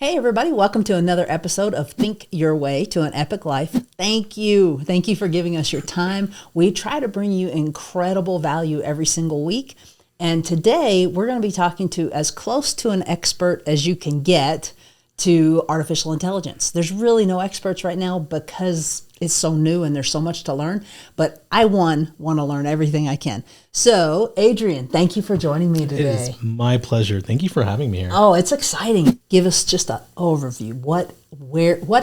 Hey everybody, welcome to another episode of Think Your Way to an Epic Life. Thank you. Thank you for giving us your time. We try to bring you incredible value every single week. And today we're going to be talking to as close to an expert as you can get to artificial intelligence. There's really no experts right now because it's so new and there's so much to learn. But I want to learn everything I can. So Adrian, thank you for joining me today. It is my pleasure. Thank you for having me here. Oh, it's exciting. Give us just an overview. What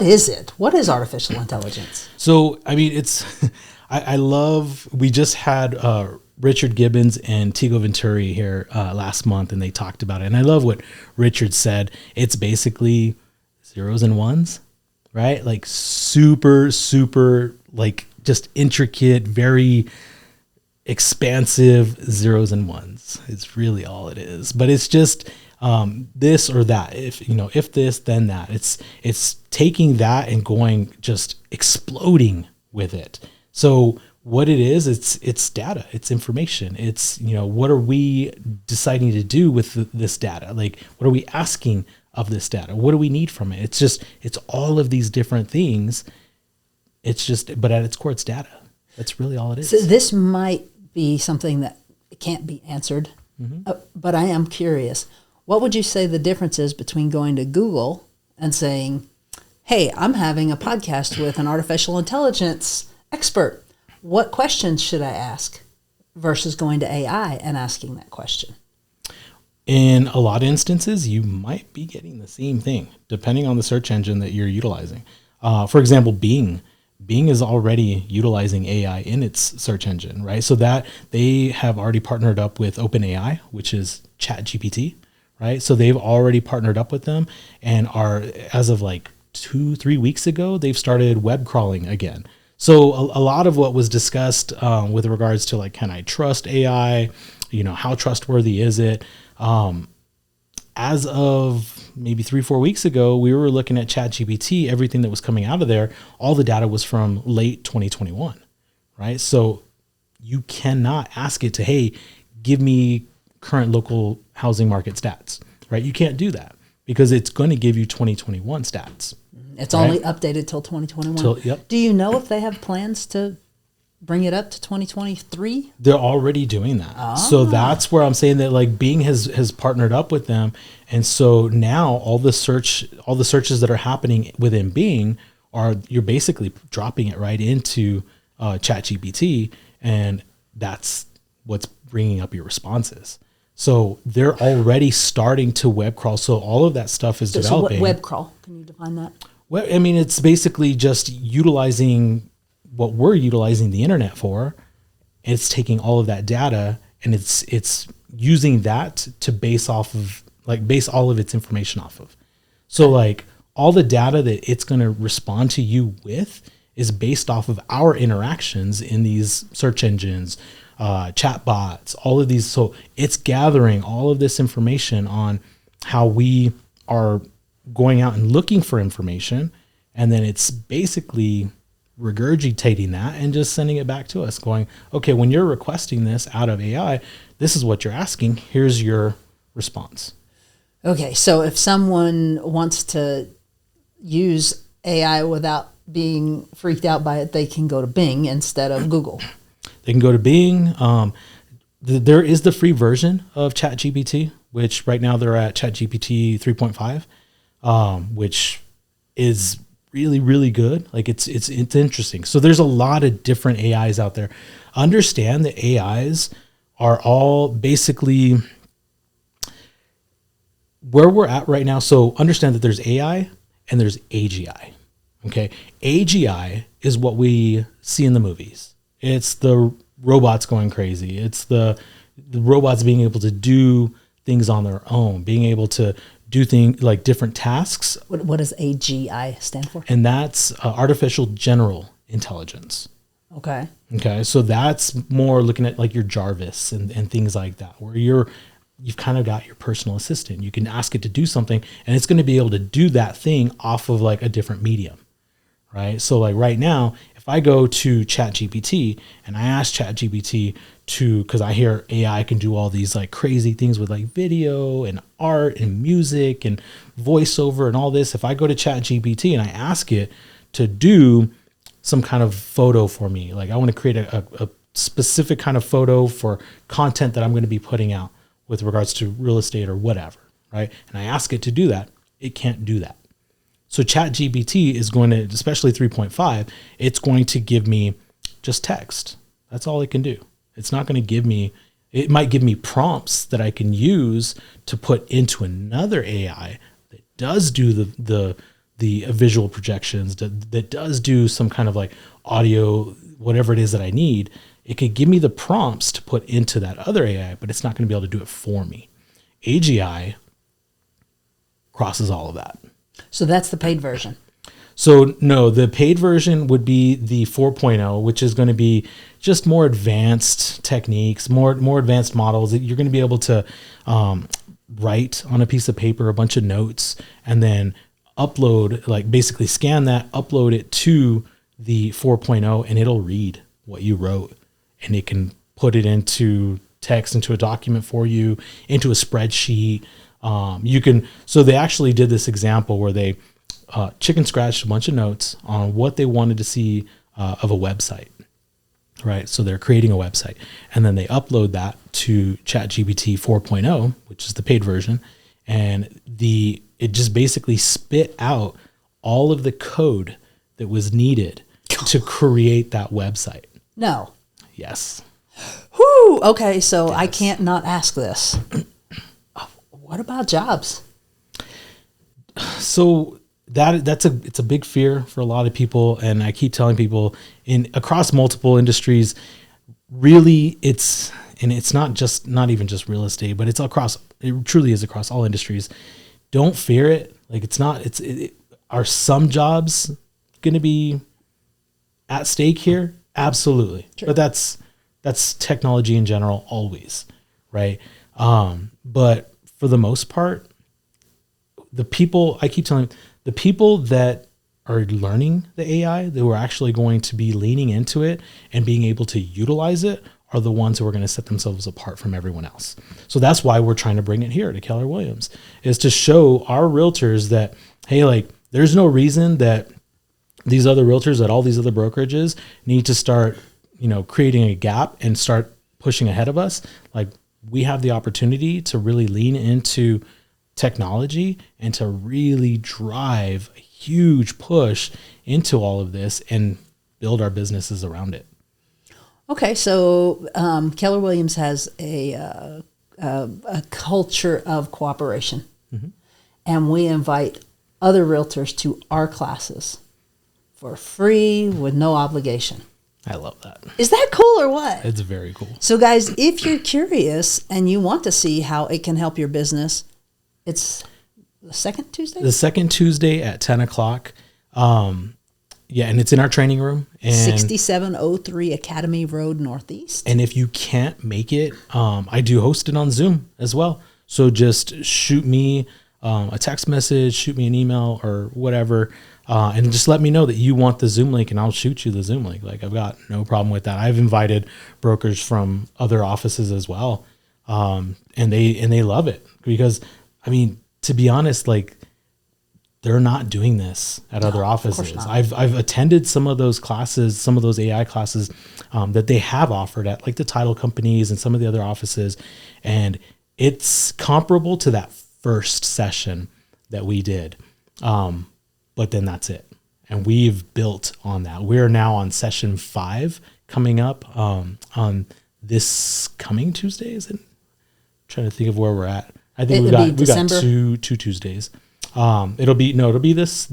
is it? What is artificial intelligence? So, I mean, I love, we just had Richard Gibbons and Tigo Venturi here last month, and they talked about it. And I love what Richard said. It's basically zeros and ones, right? Like super, like just intricate, very expansive zeros and ones. It's really all it is. But it's just this or that. If this, then that. It's taking that and going just exploding with it. So what it is, it's data, it's information. It's, what are we deciding to do with this data? Like, what are we asking of this data? What do we need from it? It's all of these different things. But at its core, it's data. That's really all it is. So this might be something that can't be answered, but I am curious. What would you say the difference is between going to Google and saying, hey, I'm having a podcast with an artificial intelligence expert. What questions should I ask? Versus going to AI and asking that question. In a lot of instances, you might be getting the same thing, depending on the search engine that you're utilizing. For example, Bing is already utilizing AI in its search engine, right? So that they have already partnered up with OpenAI, which is ChatGPT, right? So they've already partnered up with them and are, as of like 2-3 weeks ago, they've started web crawling again. So a lot of what was discussed with regards to like, can I trust AI? How trustworthy is it? As of maybe 3-4 weeks ago, we were looking at ChatGPT, everything that was coming out of there, all the data was from late 2021, right? So you cannot ask it to, hey, give me current local housing market stats, right? You can't do that because it's going to give you 2021 stats. It's only updated till 2021. Yep. Do you know if they have plans to bring it up to 2023? They're already doing that. So that's where I'm saying that like Bing has partnered up with them. And so now all the searches that are happening within Bing you're basically dropping it right into ChatGPT, and that's what's bringing up your responses. So they're already starting to web crawl. So all of that stuff is developing. So what web crawl? Can you define that? Well, I mean, it's basically just utilizing what we're utilizing the internet for. It's taking all of that data and it's using that to base all of its information off of. So like all the data that it's going to respond to you with is based off of our interactions in these search engines, chat bots, all of these. So it's gathering all of this information on how we are going out and looking for information. And then it's basically regurgitating that and just sending it back to us going, okay, when you're requesting this out of AI, this is what you're asking. Here's your response. Okay. So if someone wants to use AI without being freaked out by it, they can go to Bing instead of Google. They can go to Bing. There is the free version of ChatGPT, which right now they're at ChatGPT 3.5. Which is really, really good. Like it's interesting. So there's a lot of different AIs out there. Understand that AIs are all basically where we're at right now. So understand that there's AI and there's AGI. Okay. AGI is what we see in the movies. It's the robots going crazy. It's the robots being able to do things on their own, being able to do things like different tasks. What does AGI stand for? And that's artificial general intelligence. Okay. So that's more looking at like your Jarvis and things like that, where you've kind of got your personal assistant. You can ask it to do something and it's going to be able to do that thing off of like a different medium, right? So like right now, if if I go to ChatGPT and I ask ChatGPT because I hear AI can do all these like crazy things with like video and art and music and voiceover and all this. If I go to ChatGPT and I ask it to do some kind of photo for me, like I want to create a specific kind of photo for content that I'm going to be putting out with regards to real estate or whatever, right? And I ask it to do that, it can't do that. So ChatGPT is going to, especially 3.5, it's going to give me just text. That's all it can do. It's not going to give me, it might give me prompts that I can use to put into another AI that does do the visual projections, that does do some kind of like audio, whatever it is that I need. It could give me the prompts to put into that other AI, but it's not going to be able to do it for me. AGI crosses all of that. So that's the paid version. So no, the paid version would be the 4.0, which is going to be just more advanced techniques, more advanced models. You're going to be able to write on a piece of paper a bunch of notes and then upload, like basically scan that, upload it to the 4.0, and it'll read what you wrote, and it can put it into text, into a document for you, into a spreadsheet. So they actually did this example where they chicken scratched a bunch of notes on what they wanted to see of a website, right? So they're creating a website, and then they upload that to ChatGPT 4.0, which is the paid version, and it just basically spit out all of the code that was needed to create that website. No. Yes. Whoo. Okay, so Yes. I can't not ask this. What about jobs? So it's a big fear for a lot of people, and I keep telling people across multiple industries, really it's not even just real estate, but it truly is across all industries. Don't fear it. Like are some jobs going to be at stake here? Absolutely. Sure. But that's technology in general always, right? But for the most part, the people that are learning the AI, that were actually going to be leaning into it and being able to utilize it, are the ones who are going to set themselves apart from everyone else. So that's why we're trying to bring it here to Keller Williams, is to show our realtors that, hey, like there's no reason that these other realtors at all these other brokerages need to start, creating a gap and start pushing ahead of us. Like we have the opportunity to really lean into technology and to really drive a huge push into all of this and build our businesses around it. Okay, so Keller Williams has a culture of cooperation, mm-hmm. and we invite other realtors to our classes for free with no obligation. I love that. Is that cool or what? It's very cool. So guys, if you're curious and you want to see how it can help your business, it's the second Tuesday? The second Tuesday at 10 o'clock. And it's in our training room. And 6703 Academy Road Northeast. And if you can't make it, I do host it on Zoom as well. So just shoot me a text message, shoot me an email or whatever, and just let me know that you want the Zoom link, and I'll shoot you the Zoom link. Like I've got no problem with that. I've invited brokers from other offices as well, and they love it because, I mean, to be honest, like they're not doing this at other offices. I've attended some of those classes, some of those AI classes that they have offered at like the title companies and some of the other offices, and it's comparable to that first session that we did. But then that's it. And we've built on that. We're now on session 5 coming up on this coming Tuesday. Is it? I'm trying to think of where we're at. I think we got two Tuesdays. It'll be this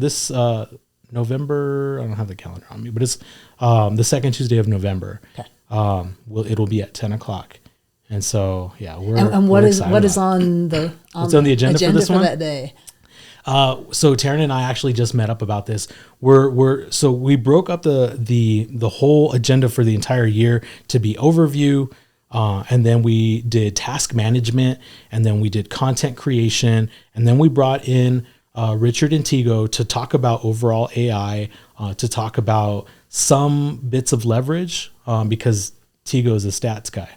November. I don't have the calendar on me, but it's the second Tuesday of November. Okay. It'll be at 10 o'clock. And so, yeah, what is on the agenda for this one that day? So Taryn and I actually just met up about this. So we broke up the whole agenda for the entire year to be overview, and then we did task management, and then we did content creation, and then we brought in Richard and Tigo to talk about overall AI, to talk about some bits of leverage because Tigo is a stats guy,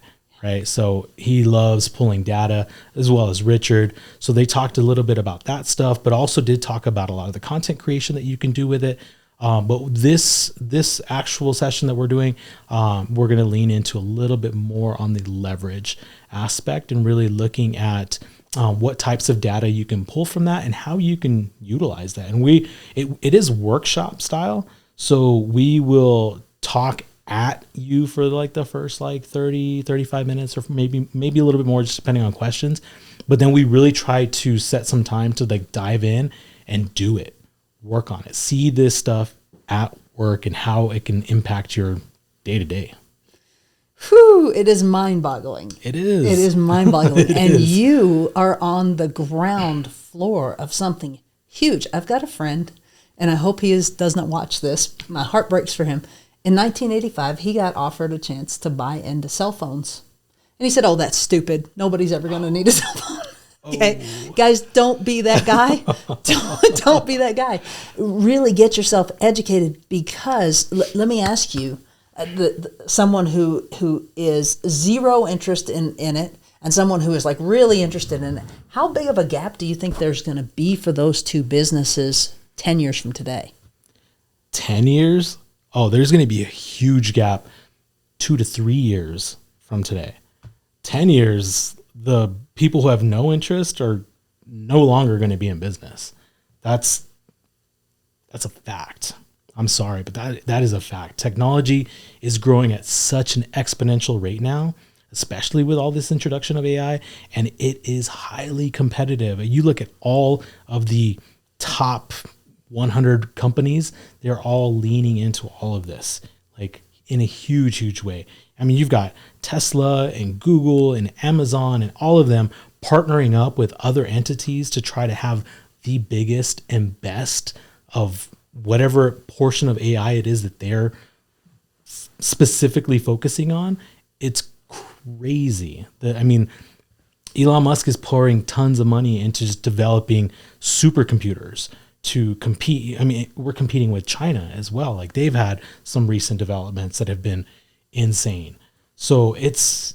right? So he loves pulling data, as well as Richard. So they talked a little bit about that stuff, but also did talk about a lot of the content creation that you can do with it. But this actual session that we're doing, we're going to lean into a little bit more on the leverage aspect and really looking at what types of data you can pull from that and how you can utilize that. And it is workshop style. So we will talk at you for like the first like 30, 35 minutes, or maybe a little bit more, just depending on questions. But then we really try to set some time to like dive in and do it, work on it, see this stuff at work and how it can impact your day to day. Whew, it is mind-boggling. It is. It is mind-boggling. And you are on the ground floor of something huge. I've got a friend, and I hope he does not watch this. My heart breaks for him. In 1985, he got offered a chance to buy into cell phones. And he said, "Oh, that's stupid. Nobody's ever going to need a cell phone." Okay, guys, don't be that guy. don't be that guy. Really get yourself educated, because let me ask you, someone who is zero interest in it and someone who is like really interested in it, how big of a gap do you think there's going to be for those two businesses 10 years from today? 10 years? Oh, there's going to be a huge gap 2 to 3 years from today. 10 years, the people who have no interest are no longer going to be in business. That's a fact. I'm sorry, but that is a fact. Technology is growing at such an exponential rate now, especially with all this introduction of AI, and it is highly competitive. You look at all of the top 100 companies, they're all leaning into all of this, like in a huge, huge way. I mean, you've got Tesla and Google and Amazon and all of them partnering up with other entities to try to have the biggest and best of whatever portion of AI it is that they're specifically focusing on. It's crazy. I mean, Elon Musk is pouring tons of money into just developing supercomputers to compete. I mean, we're competing with China as well. Like, they've had some recent developments that have been insane. So it's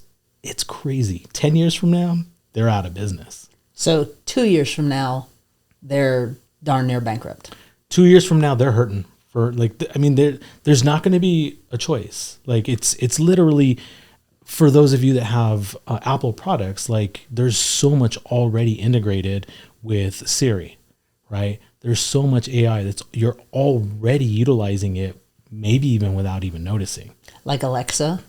crazy. 10 years from now, they're out of business. So 2 years from now, they're darn near bankrupt. 2 years from now, they're hurting for there's not going to be a choice. Like, it's literally, for those of you that have Apple products, like, there's so much already integrated with Siri, right? There's so much AI you're already utilizing it, maybe even without even noticing. Like Alexa,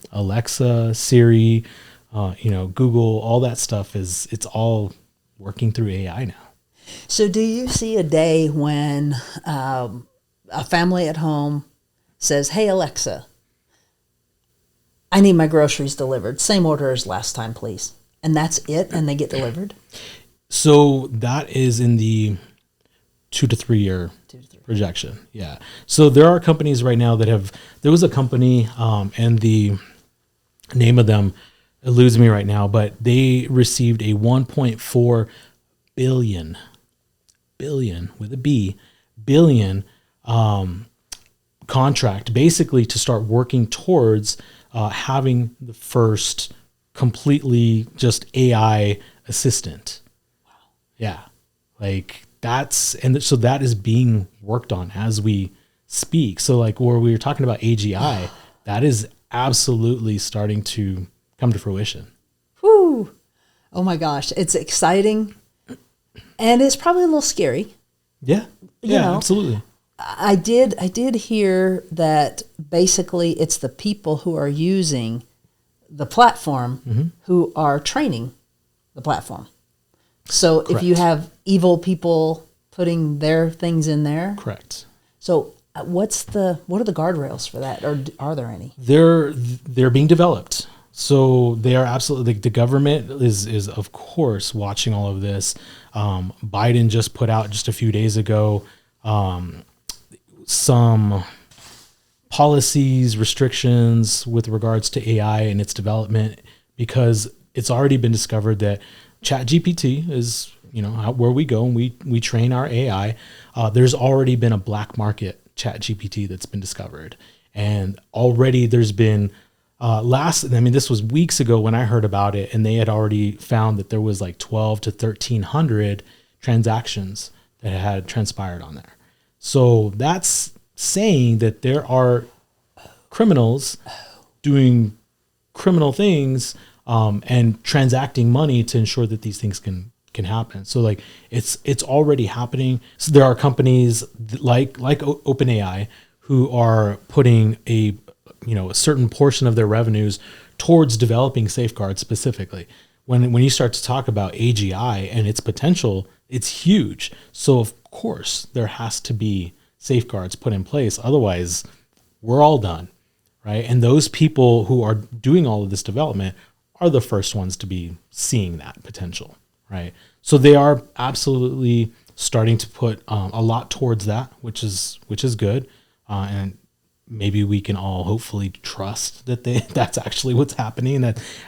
Siri, Google, all that stuff it's all working through AI now. So do you see a day when a family at home says, "Hey, Alexa, I need my groceries delivered. Same order as last time, please." And that's it, and they get delivered? So that is in the 2 to 3 year projection. Yeah. So there are companies right now there was a company, and the name of them eludes me right now, but they received a 1.4 billion with a B, billion contract, basically to start working towards having the first completely just AI assistant. Wow. Yeah. Like, so that is being worked on as we speak. So like where we were talking about AGI, that is absolutely starting to come to fruition. Whew. Oh my gosh. It's exciting. And it's probably a little scary. Yeah. Yeah, absolutely. I did hear that basically it's the people who are using the platform who are training the platform. So Correct. If you have evil people putting their things in there. Correct. So what are the guardrails for that, or are there any? They're being developed. So they are absolutely, the government is of course watching all of this. Biden just put out just a few days ago some policies, restrictions with regards to AI and its development, because it's already been discovered that ChatGPT is, where we go and we train our AI. There's already been a black market ChatGPT that's been discovered. And already there's been this was weeks ago when I heard about it, and they had already found that there was like 12 to 1,300 transactions that had transpired on there. So that's saying that there are criminals doing criminal things and transacting money to ensure that these things can happen. So like it's already happening. So there are companies like OpenAI who are putting a certain portion of their revenues towards developing safeguards specifically. When you start to talk about AGI and its potential, it's huge. So of course there has to be safeguards put in place. Otherwise, we're all done, right? And those people who are doing all of this development are the first ones to be seeing that potential, right? So they are absolutely starting to put a lot towards that, which is good, and maybe we can all hopefully trust that that's actually what's happening.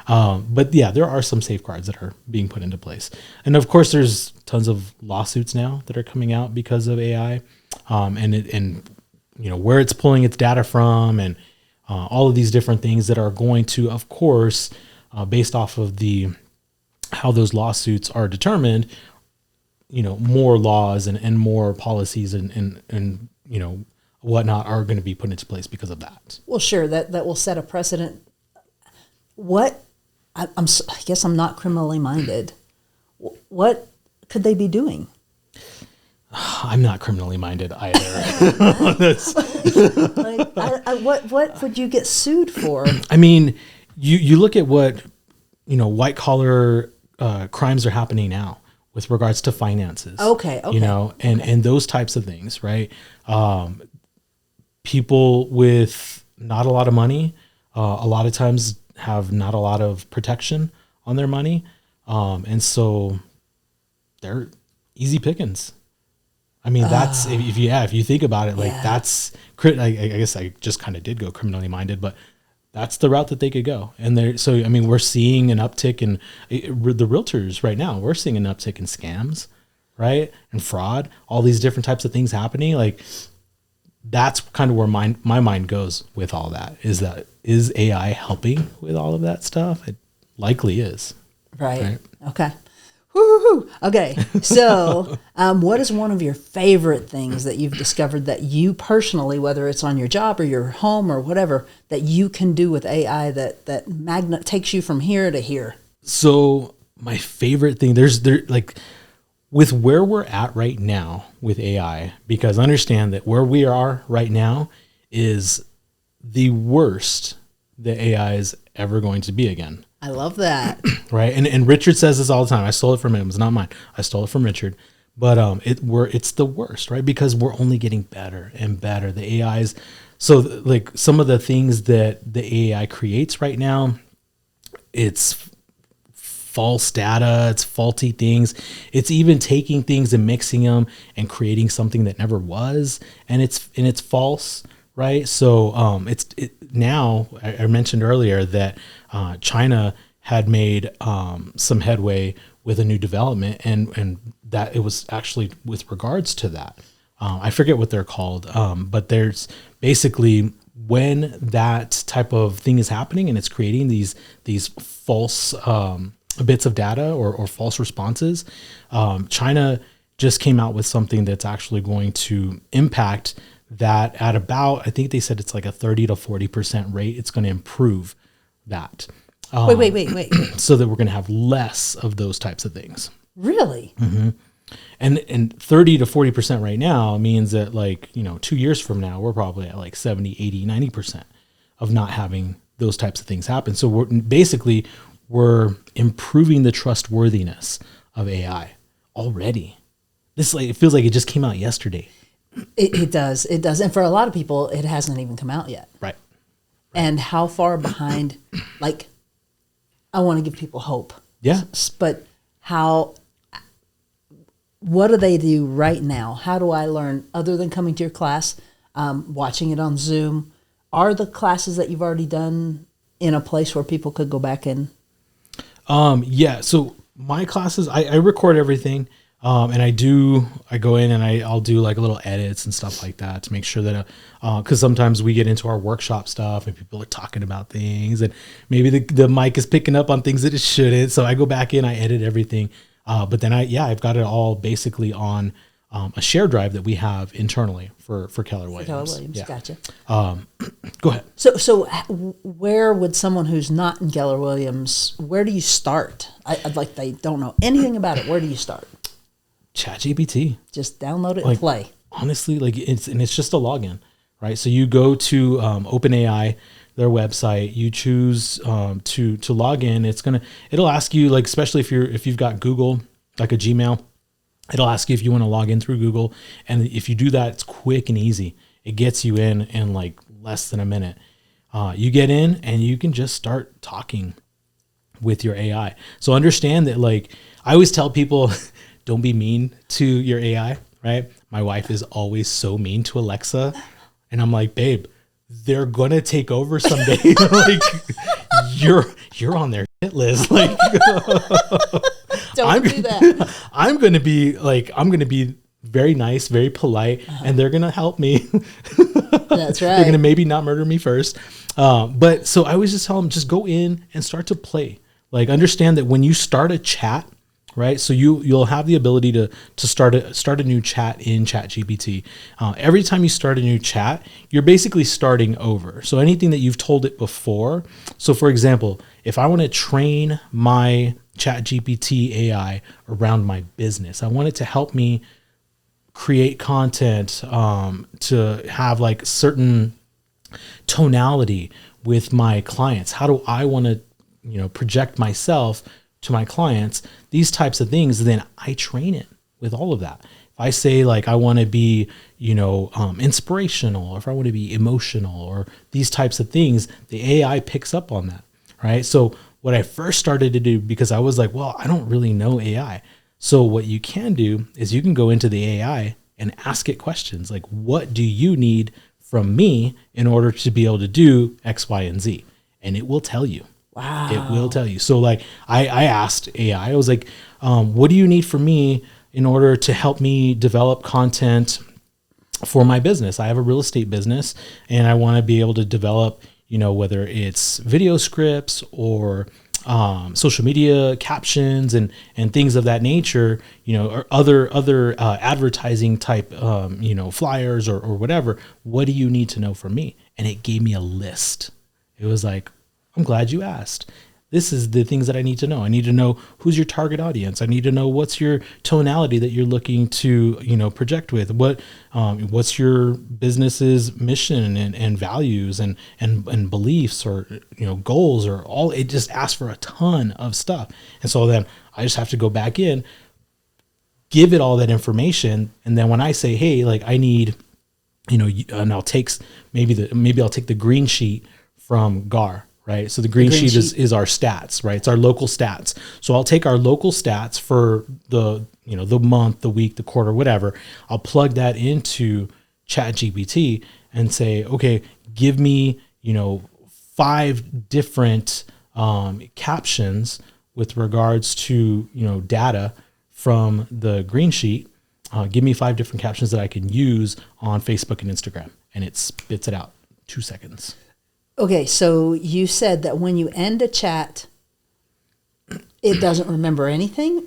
But yeah, there are some safeguards that are being put into place, and of course, there's tons of lawsuits now that are coming out because of AI, and where it's pulling its data from, and all of these different things that are going to, of course, based off of how those lawsuits are determined, more laws and more policies and whatnot are going to be put into place because of that. Well, sure, that will set a precedent. I guess I'm not criminally minded. What could they be doing? I'm not criminally minded either. What would you get sued for? I mean, you look at what white collar crimes are happening now with regards to finances. Okay. And those types of things, right? People with not a lot of money, a lot of times have not a lot of protection on their money. And so they're easy pickings. I mean, that's, if you think about it, that's, I guess I just kind of did go criminally minded, but that's the route that they could go. And we're seeing an uptick in the realtors right now. We're seeing an uptick in scams, right? And fraud, all these different types of things happening. Like, that's kind of where my mind goes with all that. Is AI helping with all of that stuff? It likely is. Right. Okay. Woo-hoo-hoo. Okay. So what is one of your favorite things that you've discovered that you personally, whether it's on your job or your home or whatever, that you can do with AI that takes you from here to here? So my favorite thing, with where we're at right now with AI, because understand that where we are right now is the worst that AI is ever going to be again. I love that. Right. And Richard says this all the time. I stole it from him. It's not mine. I stole it from Richard. But it's the worst, right? Because we're only getting better and better. The AIs. So like some of the things that the AI creates right now, it's false data, it's faulty things. It's even taking things and mixing them and creating something that never was, and it's false, right? So now I mentioned earlier that China had made some headway with a new development, and that it was actually with regards to that. I forget what they're called, but there's basically when that type of thing is happening and it's creating these false bits of data or false responses. China just came out with something that's actually going to impact that at about, I think they said it's like a 30 to 40% rate. It's going to improve that. Wait. So that we're going to have less of those types of things. Really? Mm-hmm. And 30 to 40% right now means that 2 years from now, we're probably at like 70, 80, 90% of not having those types of things happen. So we're improving the trustworthiness of AI already. It feels like it just came out yesterday. It does. And for a lot of people, it hasn't even come out yet. Right. And how far behind, I want to give people hope. Yeah. But what do they do right now? How do I learn other than coming to your class, watching it on Zoom? Are the classes that you've already done in a place where people could go back and? Yeah. So my classes, I record everything. And I go in and I'll do like little edits and stuff like that to make sure that, cause sometimes we get into our workshop stuff and people are talking about things and maybe the mic is picking up on things that it shouldn't. So I go back in, I edit everything. But then I've got it all basically on, a share drive that we have internally for Keller Williams. Keller Williams, Yeah. Gotcha. Go ahead. So where would someone who's not in Keller Williams, where do you start? I'd like, they don't know anything about it. Where do you start? ChatGPT. Just download it Like, and play. Honestly, like it's just a login, right? So you go to OpenAI, their website, you choose to log in. It'll ask you, like, especially if you've got Google, like a Gmail, it'll ask you if you want to log in through Google. And if you do that, it's quick and easy. It gets you in like less than a minute. You get in and you can just start talking with your AI. So understand that, like, I always tell people, don't be mean to your AI, right? My wife is always so mean to Alexa. And I'm like, babe, they're going to take over someday. Like, you're on their hit list. Like, Don't do that. I'm going to be very nice, very polite, and they're going to help me. That's right. They're going to maybe not murder me first. But so I always just tell them, just go in and start to play. Like, understand that when you start a chat, right? So you'll have the ability to start a new chat in ChatGPT. Every time you start a new chat, you're basically starting over. So anything that you've told it before. So for example, if I want to train my ChatGPT AI around my business, I want it to help me create content, to have like certain tonality with my clients. How do I want to, project myself to my clients, these types of things, then I train it with all of that. If I say, like, I want to be, inspirational, or if I want to be emotional, or these types of things, the AI picks up on that, right? So what I first started to do, because I was like, well, I don't really know AI. So what you can do is you can go into the AI and ask it questions like, what do you need from me in order to be able to do X, Y, and Z? And it will tell you. Wow. It will tell you. So like I asked AI, I was like, what do you need from me in order to help me develop content for my business? I have a real estate business and I want to be able to develop, whether it's video scripts or social media captions and things of that nature, or other advertising type, flyers or whatever. What do you need to know from me? And it gave me a list. It was like, I'm glad you asked. This is the things that I need to know. I need to know who's your target audience. I need to know what's your tonality that you're looking to, project with. What's your business's mission and values and beliefs or, goals or all. It just asks for a ton of stuff. And so then I just have to go back in, give it all that information. And then when I say, hey, like I need, and I'll take maybe I'll take the green sheet from GAR. Right. So the green sheet is our stats, right? It's our local stats. So I'll take our local stats for the month, the week, the quarter, whatever. I'll plug that into ChatGPT and say, okay, give me, 5 different captions with regards to, data from the green sheet. Give me 5 different captions that I can use on Facebook and Instagram. And it spits it out 2 seconds. Okay, so you said that when you end a chat, it doesn't remember anything?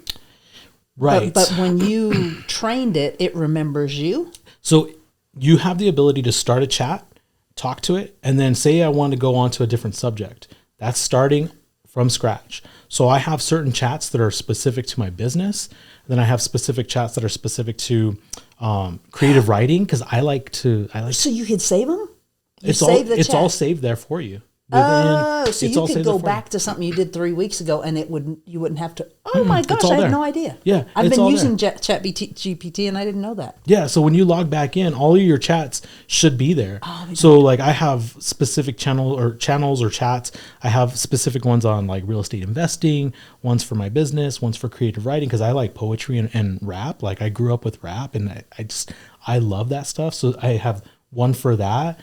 Right. But when you trained it, it remembers you? So you have the ability to start a chat, talk to it, and then say I want to go on to a different subject. That's starting from scratch. So I have certain chats that are specific to my business. And then I have specific chats that are specific to creative writing, because I like to. So you could save them? It's all saved there for you. So you could go back to something you did 3 weeks ago, and you wouldn't have to. Oh my gosh, I had no idea. Yeah, I've been using ChatGPT, and I didn't know that. Yeah, so when you log back in, all of your chats should be there. So like I have specific channels or chats. I have specific ones on like real estate investing, ones for my business, ones for creative writing, because I like poetry and rap. Like I grew up with rap, and I love that stuff. So I have one for that.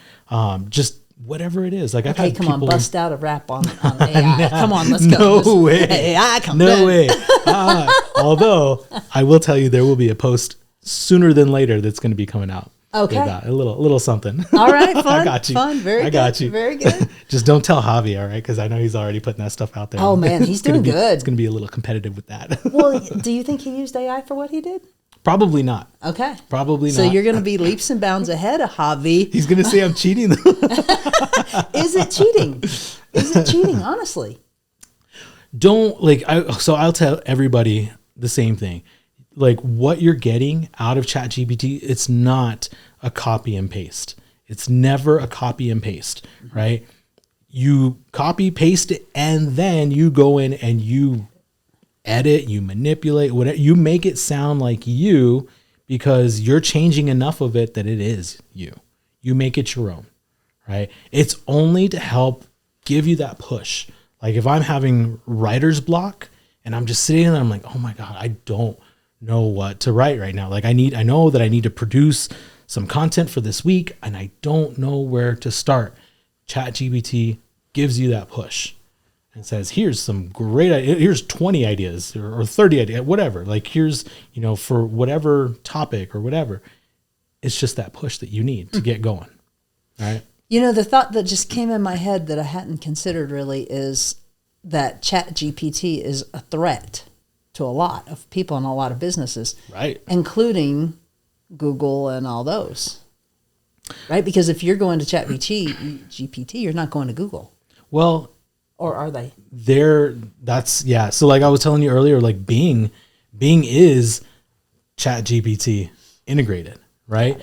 Just whatever it is. Like I've had come people on, bust out a rap on AI. Come on, let's go. No way. AI, come No way. Although I will tell you, there will be a post sooner than later that's going to be coming out. Okay. A little something. All right. Fun. I got you. Fun. Very good. I got you. Very good. Just don't tell Javi, all right? Because I know he's already putting that stuff out there. Oh, man. He's doing good. It's going to be a little competitive with that. Well, do you think he used AI for what he did? Probably not. Okay. Probably not. So you're going to be leaps and bounds ahead of Javi. He's going to say I'm cheating. Is it cheating? Is it cheating, honestly? I'll tell everybody the same thing. Like, what you're getting out of ChatGPT, it's not a copy and paste. It's never a copy and paste, right? You copy, paste it, and then you go in and you edit, you manipulate, whatever. You make it sound like you because you're changing enough of it that it is you. You make it your own, right? It's only to help give you that push. Like, if I'm having writer's block and I'm just sitting there, I'm like, oh my God, I don't know what to write right now. Like, I know that I need to produce some content for this week and I don't know where to start. ChatGPT gives you that push and says, here's some great ideas. Here's 20 ideas or 30 ideas, whatever. Like, here's, for whatever topic or whatever. It's just that push that you need to get going. Right. The thought that just came in my head that I hadn't considered really is that ChatGPT is a threat to a lot of people and a lot of businesses, right? Including Google and all those, right? Because if you're going to GPT, you're not going to Google. Well, or are they? Yeah. So like I was telling you earlier, like Bing is ChatGPT integrated, right?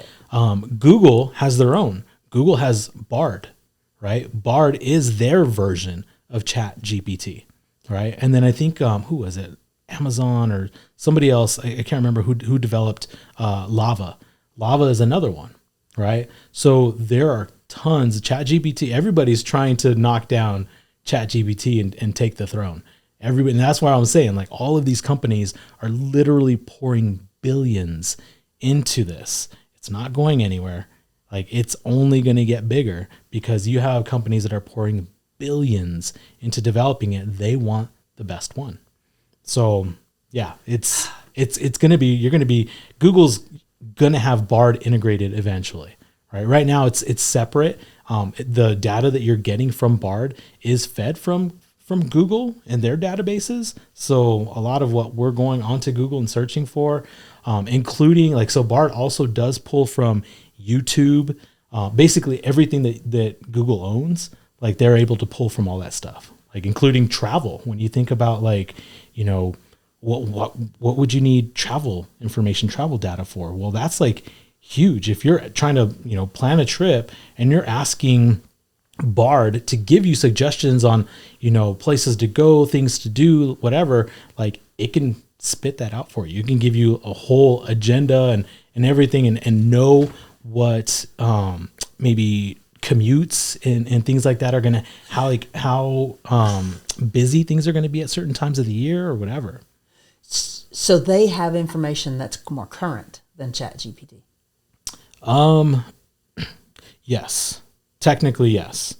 Google has their own. Google has Bard, right? Bard is their version of ChatGPT, right? And then I think who was it? Amazon or somebody else, I can't remember who developed Lava. Lava is another one, right? So there are tons of ChatGPT. Everybody's trying to knock down ChatGPT and take the throne. Everybody, and that's why I'm saying, like, all of these companies are literally pouring billions into this. It's not going anywhere. Like, it's only going to get bigger because you have companies that are pouring billions into developing it. They want the best one. So yeah, it's going to be, Google's going to have Bard integrated eventually, right? Right now it's separate. The data that you're getting from Bard is fed from Google and their databases. So a lot of what we're going onto Google and searching for, including so Bard also does pull from YouTube, basically everything that Google owns, like they're able to pull from all that stuff, like including travel. When you think about what would you need travel data for? Well, that's like huge. If you're trying to, plan a trip and you're asking Bard to give you suggestions on, places to go, things to do, whatever, like it can spit that out for you. It can give you a whole agenda and everything and know what maybe commutes and things like that are going to, how busy things are going to be at certain times of the year or whatever. So they have information that's more current than ChatGPT. Yes, technically yes.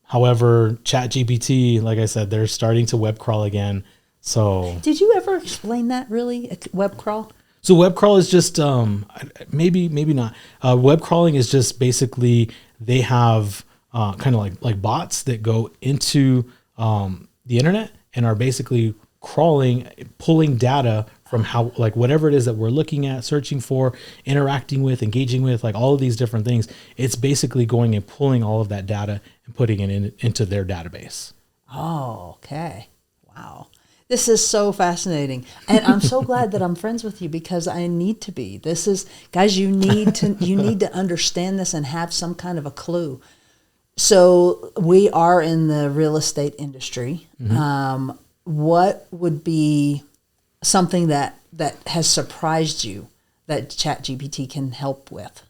However, ChatGPT, like I said, they're starting to web crawl again. So did you ever explain that really? Web crawl? So web crawl is just maybe not. Web crawling is just basically they have kind of like bots that go into the internet and are basically crawling, pulling data from how, like, whatever it is that we're looking at, searching for, interacting with, engaging with, like all of these different things. It's basically going and pulling all of that data and putting it into their database. Oh, okay. Wow. This is so fascinating. And I'm so glad that I'm friends with you because I need to be. This is, guys, you need to understand this and have some kind of a clue. So we are in the real estate industry. Mm-hmm. What would be something that has surprised you that ChatGPT can help with?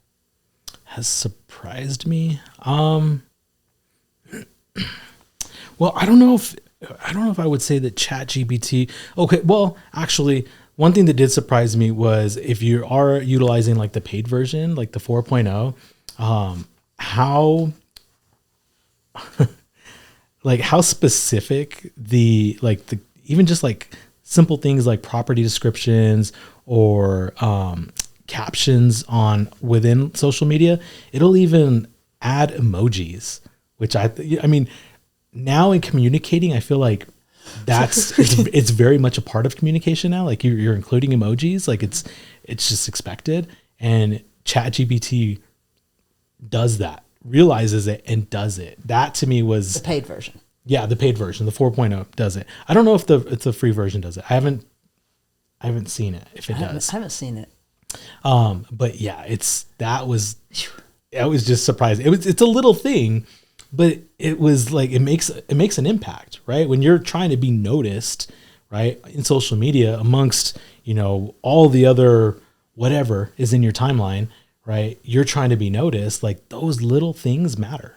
Has surprised me? Well, I don't know if I would say that ChatGPT. Okay, well, actually, one thing that did surprise me was if you are utilizing like the paid version, like the 4.0, how like how specific even just like simple things like property descriptions or captions on within social media. It'll even add emojis, which I mean, now in communicating, I feel like it's very much a part of communication now. Like you're including emojis, like it's just expected. And ChatGPT does that, realizes it, and does it. That to me was the paid version. Yeah, the paid version, the 4.0 does it. I don't know if the free version does it. I haven't seen it. If it does, I haven't seen it. But yeah, that was just surprising. It's a little thing, but it was like it makes an impact, right? When you're trying to be noticed, right, in social media amongst all the other whatever is in your timeline, right? You're trying to be noticed. Like those little things matter.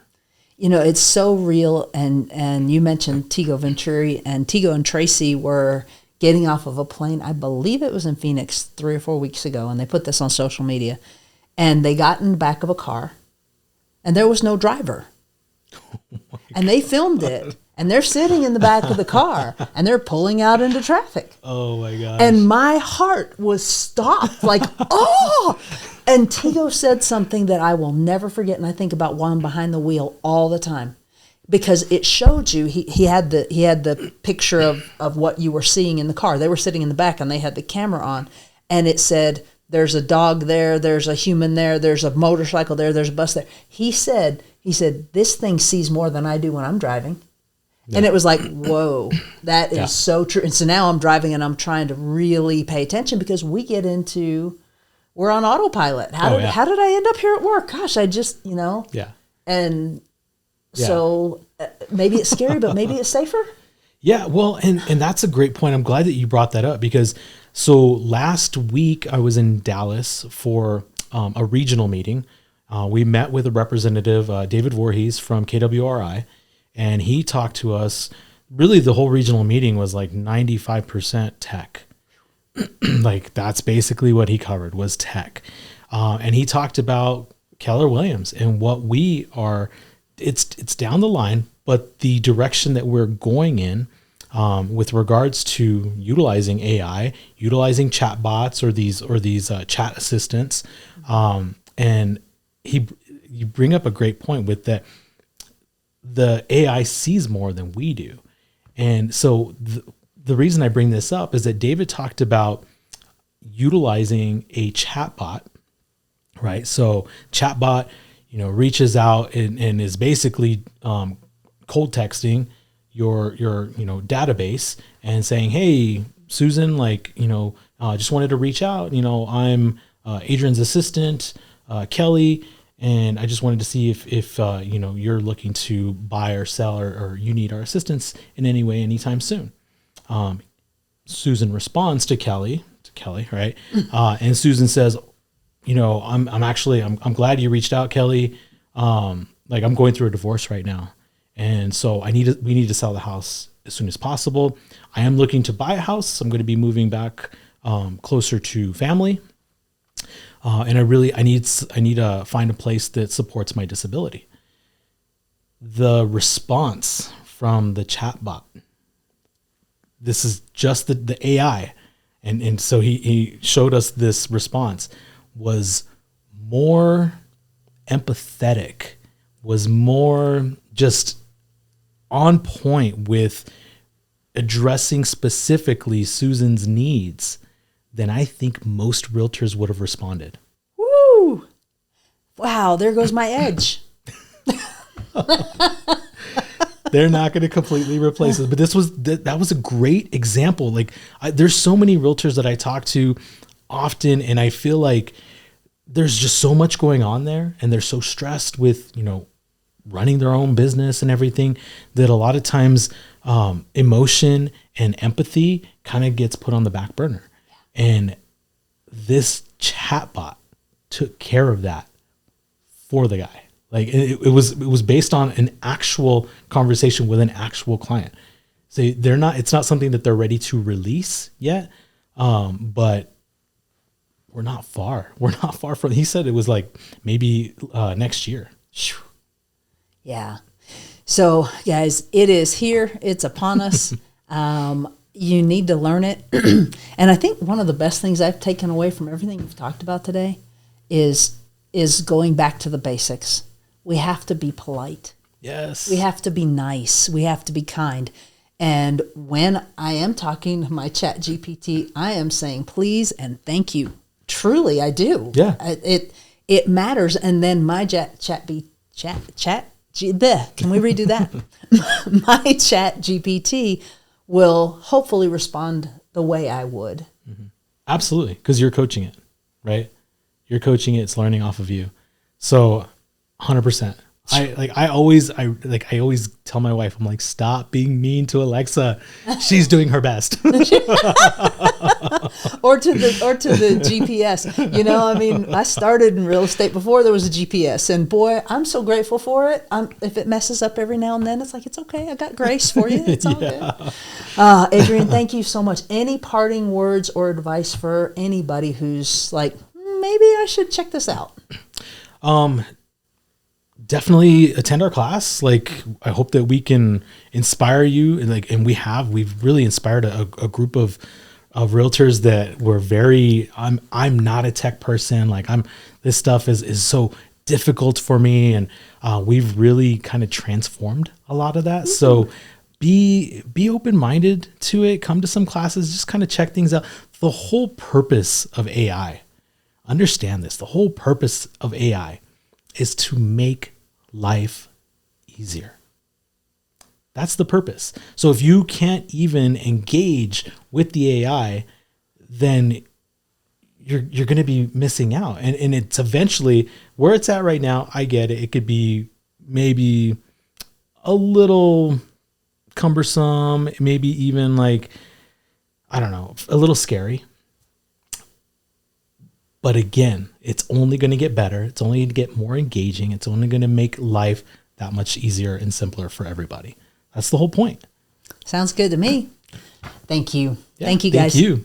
It's so real. And you mentioned Tigo Venturi, and Tigo and Tracy were getting off of a plane. I believe it was in Phoenix 3 or 4 weeks ago. And they put this on social media, and they got in the back of a car and there was no driver. And they filmed it, and they're sitting in the back of the car and they're pulling out into traffic. Oh my gosh. And my heart was stopped, like, oh! And Tigo said something that I will never forget. And I think about while I'm behind the wheel all the time, because it showed you, he had the picture of what you were seeing in the car. They were sitting in the back and they had the camera on, and it said, there's a dog there, there's a human there, there's a motorcycle there, there's a bus there. He said, this thing sees more than I do when I'm driving. Yeah. And it was like, whoa, that is so true. And so now I'm driving and I'm trying to really pay attention, because we're on autopilot. How did I end up here at work? Gosh, I just, Yeah. And so maybe it's scary, but maybe it's safer. Yeah, well, and that's a great point. I'm glad that you brought that up, because so last week I was in Dallas for a regional meeting. We met with a representative, David Voorhees from KWRI, and he talked to us. Really, the whole regional meeting was like 95% tech. Like that's basically what he covered, was tech. And he talked about Keller Williams and what we are. It's down the line, but the direction that we're going in with regards to utilizing AI, utilizing chat bots or these chat assistants. And you bring up a great point with that. The AI sees more than we do. And so the reason I bring this up is that David talked about utilizing a chatbot, right? So chatbot, reaches out and is basically cold texting your database and saying, hey, Susan, just wanted to reach out. I'm Adrian's assistant, Kelly, and I just wanted to see if you're looking to buy or sell or you need our assistance in any way anytime soon. Susan responds to Kelly, right? And Susan says, I'm glad you reached out, Kelly. I'm going through a divorce right now. And so we need to sell the house as soon as possible. I am looking to buy a house. I'm going to be moving back closer to family. And I need to find a place that supports my disability. The response from the chatbot, this is just the AI. And so he showed us this response, was more empathetic, was more just on point with addressing specifically Susan's needs than I think most realtors would have responded. Woo! Wow, there goes my edge. They're not going to completely replace it, but that was a great example. Like there's so many realtors that I talk to often, and I feel like there's just so much going on there, and they're so stressed with, running their own business and everything, that a lot of times emotion and empathy kind of gets put on the back burner. And this chatbot took care of that for the guy. Like it was based on an actual conversation with an actual client. So it's not something that they're ready to release yet. But we're not far. We're not far from, he said it was like maybe next year. Yeah. So guys, it is here. It's upon us. you need to learn it. And I think one of the best things I've taken away from everything you've talked about today is going back to the basics. We have to be polite. Yes. We have to be nice. We have to be kind. And when I am talking to my Chat GPT, I am saying please and thank you. Truly, I do. Yeah. It matters. And then my can we redo that? My Chat GPT will hopefully respond the way I would. Mm-hmm. Absolutely. Because you're coaching it, right? You're coaching it. It's learning off of you. So 100%. I always tell my wife, I'm like, stop being mean to Alexa. She's doing her best. or to the GPS. You know, I mean, I started in real estate before there was a GPS, and boy, I'm so grateful for it. If it messes up every now and then, it's like, it's okay. I got grace for you. It's all good. Adrian, thank you so much. Any parting words or advice for anybody who's like, maybe I should check this out? Definitely attend our class. Like, I hope that we can inspire you. And we've really inspired a group of realtors that were I'm not a tech person. Like, this stuff is so difficult for me. And we've really kind of transformed a lot of that. Mm-hmm. So be open-minded to it. Come to some classes, just kind of check things out. The whole purpose of AI, understand this, the whole purpose of AI is to make life easier. That's the purpose. So if you can't even engage with the AI, then you're going to be missing out. And it's eventually where it's at right now. I get it. It could be maybe a little cumbersome, maybe even like, I don't know, a little scary. But again, it's only going to get better. It's only going to get more engaging. It's only going to make life that much easier and simpler for everybody. That's the whole point. Sounds good to me. Thank you. Yeah, thank you, guys. Thank you.